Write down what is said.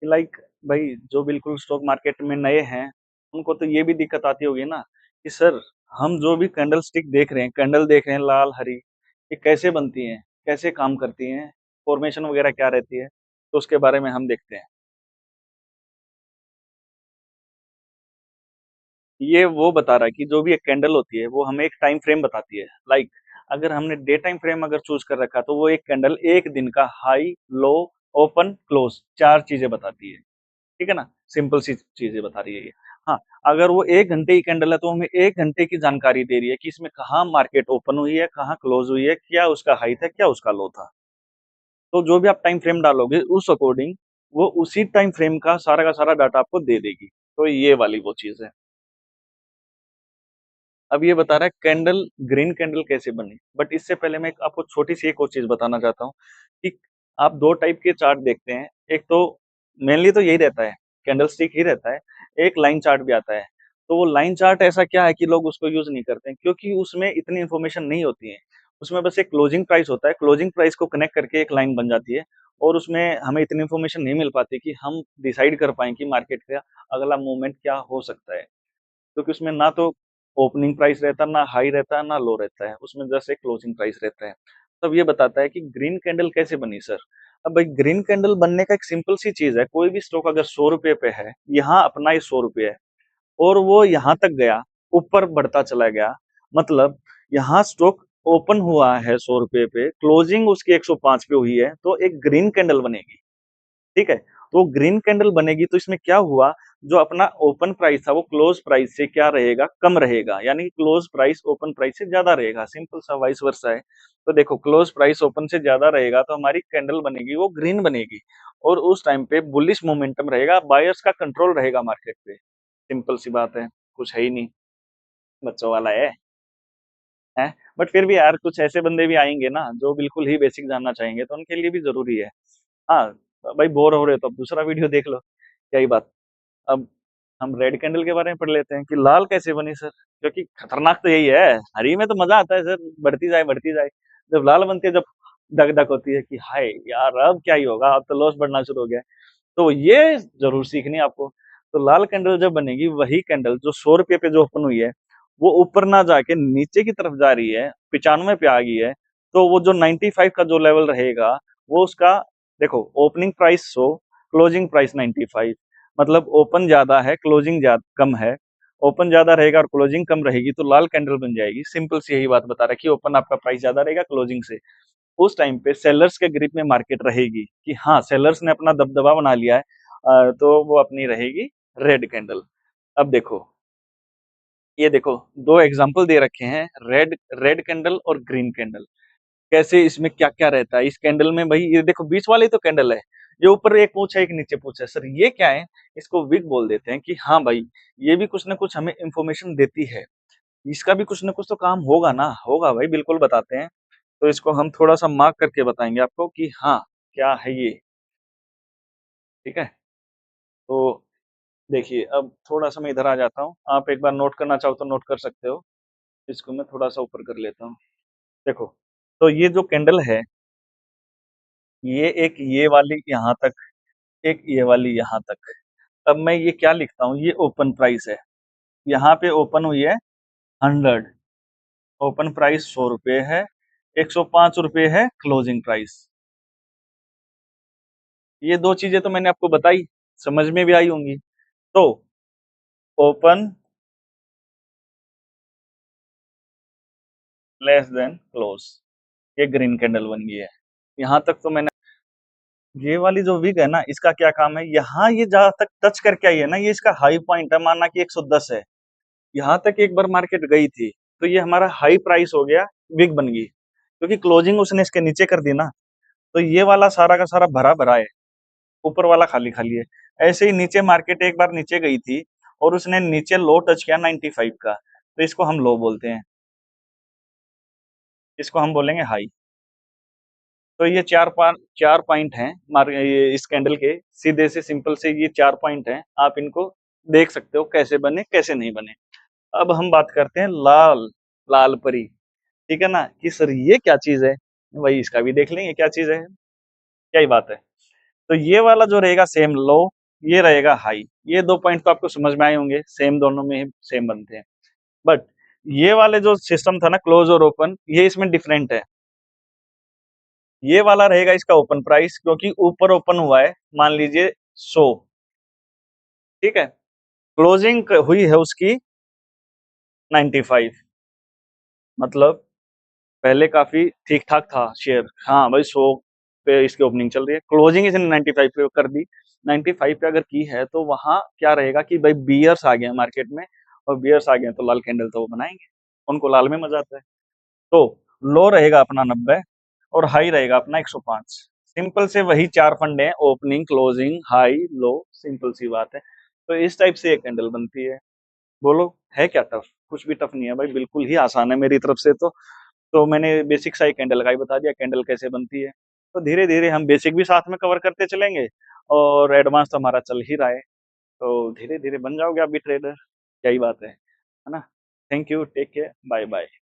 Like भाई जो बिल्कुल स्टॉक मार्केट में नए हैं, उनको तो ये भी दिक्कत आती होगी ना कि सर हम जो भी कैंडल स्टिक देख रहे हैं, कैंडल देख रहे हैं लाल हरी, ये कैसे बनती हैं, कैसे काम करती हैं, फॉर्मेशन वगैरह क्या रहती है, तो उसके बारे में हम देखते हैं। ये वो बता रहा है कि जो भी एक कैंडल होती है वो हमें एक टाइम फ्रेम बताती है। लाइक अगर हमने डे टाइम फ्रेम अगर चूज कर रखा तो वो एक कैंडल एक दिन का हाई, लो, ओपन, क्लोज चार चीजें बताती है। ठीक है ना, सिंपल सी चीजें बता रही है ये। हाँ, अगर वो एक घंटे की कैंडल है तो हमें एक घंटे की जानकारी दे रही है कि इसमें कहाँ मार्केट ओपन हुई है, कहाँ क्लोज हुई है, क्या उसका हाई था, क्या उसका लो था। तो जो भी आप टाइम फ्रेम डालोगे उस अकॉर्डिंग वो उसी टाइम फ्रेम का सारा डाटा आपको दे देगी। तो ये वाली वो चीज है। अब ये बता रहा है कैंडल, ग्रीन कैंडल कैसे बनी। बट इससे पहले मैं आपको छोटी सी एक और चीज बताना चाहता हूँ कि आप दो टाइप के चार्ट देखते हैं। एक तो मेनली तो यही रहता है, कैंडल स्टिक ही रहता है। एक लाइन चार्ट भी आता है। तो वो लाइन चार्ट ऐसा क्या है कि लोग उसको यूज नहीं करते हैं, क्योंकि उसमें इतनी इंफॉर्मेशन नहीं होती है। उसमें बस एक क्लोजिंग प्राइस होता है, क्लोजिंग प्राइस को कनेक्ट करके एक लाइन बन जाती है। और उसमें हमें इतनी इंफॉर्मेशन नहीं मिल पाती कि हम डिसाइड कर पाए कि मार्केट का अगला मूवमेंट क्या हो सकता है। क्योंकि उसमें ना तो ओपनिंग प्राइस रहता, ना हाई रहता, ना लो रहता है, उसमें जस्ट एक क्लोजिंग प्राइस रहता है। तब ये बताता है कि ग्रीन कैंडल कैसे बनी सर। अब भाई ग्रीन कैंडल बनने का एक सिंपल सी चीज है, कोई भी स्टॉक अगर 100 रुपए पे है, यहाँ अपना ही 100 रुपये है, और वो यहाँ तक गया, ऊपर बढ़ता चला गया, मतलब यहाँ स्टॉक ओपन हुआ है 100 रुपये पे, क्लोजिंग उसकी 105 पे हुई है, तो एक ग्रीन कैंडल बनेगी। ठीक है, तो ग्रीन कैंडल बनेगी तो इसमें क्या हुआ, जो अपना ओपन प्राइस था वो क्लोज प्राइस से क्या रहेगा, कम रहेगा, यानी क्लोज प्राइस ओपन प्राइस से ज्यादा रहेगा। सिंपल सा वाइस वर्सा है। तो देखो क्लोज प्राइस ओपन से ज्यादा रहेगा तो हमारी कैंडल बनेगी वो ग्रीन बनेगी। और उस टाइम पे बुलिश मोमेंटम रहेगा, बायर्स का कंट्रोल रहेगा मार्केट पे। सिंपल सी बात है, कुछ है ही नहीं, बच्चों वाला है। बट फिर भी यार कुछ ऐसे बंदे भी आएंगे ना जो बिल्कुल ही बेसिक जानना चाहेंगे, तो उनके लिए भी जरूरी है। हाँ, भाई बोर हो रहे हो तो अब दूसरा वीडियो देख लो, क्या ही बात। अब हम रेड कैंडल के बारे में पढ़ लेते हैं कि लाल कैसे बनी सर। क्योंकि खतरनाक तो यही है, हरी में तो मजा आता है सर, बढ़ती जाए बढ़ती जाए। जब लाल बनती है, जब धक धक होती है कि हाय यार अब क्या ही होगा, अब तो लॉस बढ़ना शुरू हो गया है। तो ये जरूर सीखनी है आपको। तो लाल कैंडल जब बनेगी, वही कैंडल जो 100 रुपये पे जो ओपन हुई है, वो ऊपर ना जाके नीचे की तरफ जा रही है, 95 पे आ गई है, तो वो जो 95 का जो लेवल रहेगा, वो उसका, देखो ओपनिंग प्राइस 100, क्लोजिंग प्राइस 95, मतलब ओपन ज्यादा है, क्लोजिंग ज्यादा कम है। ओपन ज्यादा रहेगा और क्लोजिंग कम रहेगी तो लाल कैंडल बन जाएगी। सिंपल सी यही बात बता रहा है कि ओपन आपका प्राइस ज्यादा रहेगा क्लोजिंग से। उस टाइम पे सेलर्स के ग्रिप में मार्केट रहेगी कि हाँ सेलर्स ने अपना दबदबा बना लिया है, तो वो अपनी रहेगी रेड कैंडल। अब देखो, ये देखो, दो एग्जांपल दे रखे हैं, रेड रेड कैंडल और ग्रीन कैंडल। कैसे इसमें क्या क्या रहता है इस कैंडल में। भाई ये देखो बीच वाली तो कैंडल है, ये ऊपर एक पूछ है एक नीचे पूछ है, सर ये क्या है। इसको विग बोल देते हैं कि हाँ भाई ये भी कुछ ना कुछ हमें इंफॉर्मेशन देती है, इसका भी कुछ ना कुछ तो काम होगा ना, होगा भाई बिल्कुल बताते हैं। तो इसको हम थोड़ा सा मार्क करके बताएंगे आपको कि हाँ क्या है ये। ठीक है, तो देखिए अब थोड़ा सा मैं इधर आ जाता हूँ, आप एक बार नोट करना चाहो तो नोट कर सकते हो। इसको मैं थोड़ा सा ऊपर कर लेता हूँ। देखो, तो ये जो कैंडल है, ये एक ये वाली यहाँ तक, एक ये वाली यहाँ तक। अब मैं ये क्या लिखता हूँ, ये ओपन प्राइस है, यहाँ पे ओपन हुई है 100, ओपन प्राइस 100 रुपये है, 105 रुपये है क्लोजिंग प्राइस। ये दो चीजें तो मैंने आपको बताई, समझ में भी आई होंगी। तो ओपन लेस देन क्लोज, ये ग्रीन कैंडल बन गई है। यहाँ तक तो मैंने, ये वाली जो विग है ना, इसका क्या काम है, यहाँ ये जहां तक टच करके आई है ना, ये इसका हाई पॉइंट है, माना कि 110 है, यहाँ तक एक बार मार्केट गई थी, तो ये हमारा हाई प्राइस हो गया, विग बन गई। क्योंकि क्लोजिंग उसने इसके नीचे कर दी ना, तो ये वाला सारा का सारा भरा भरा है, ऊपर वाला खाली खाली है। ऐसे ही नीचे मार्केट एक बार नीचे गई थी और उसने नीचे लो टच किया 95 का, तो इसको हम लो बोलते हैं, इसको हम बोलेंगे हाई। तो ये चार पॉइंट हैं ये इस कैंडल के, सीधे से सिंपल से ये चार पॉइंट हैं, आप इनको देख सकते हो कैसे बने कैसे नहीं बने। अब हम बात करते हैं लाल, लाल परी। ठीक है ना, कि सर ये क्या चीज है, वही इसका भी देख लेंगे क्या चीज है, क्या ही बात है। तो ये वाला जो रहेगा सेम लो, ये रहेगा हाई। ये 2 पॉइंट तो आपको समझ में आए होंगे, सेम दोनों में ही सेम बनते हैं। बट ये वाले जो सिस्टम था ना क्लोज और ओपन, ये इसमें डिफरेंट है। ये वाला रहेगा इसका ओपन प्राइस, क्योंकि ऊपर ओपन हुआ है, मान लीजिए 100, ठीक है? क्लोजिंग हुई है उसकी 95, मतलब पहले काफी ठीक ठाक था शेयर, हाँ भाई 100 पे इसकी ओपनिंग चल रही है, क्लोजिंग इसने 95 पे कर दी। 95 पे अगर की है तो वहां क्या रहेगा कि भाई बियर्स आ गए हैं मार्केट में, और बियर्स आ गए हैं तो लाल कैंडल तो वो बनाएंगे, उनको लाल में मजा आता है। तो लो रहेगा अपना 90 और हाई रहेगा अपना 105। सिंपल से वही चार फंडे हैं, ओपनिंग, क्लोजिंग, हाई, लो, सिंपल सी बात है। तो इस टाइप से एक कैंडल बनती है। बोलो है क्या टफ? कुछ भी टफ नहीं है भाई, बिल्कुल ही आसान है मेरी तरफ से तो मैंने बेसिक सा ही कैंडल का ही बता दिया, कैंडल कैसे बनती है। तो धीरे धीरे हम बेसिक भी साथ में कवर करते चलेंगे, और एडवांस तो हमारा चल ही रहा है, तो धीरे धीरे बन जाओगे आप भी ट्रेडर, यही बात है ना? Thank you, take care, bye bye.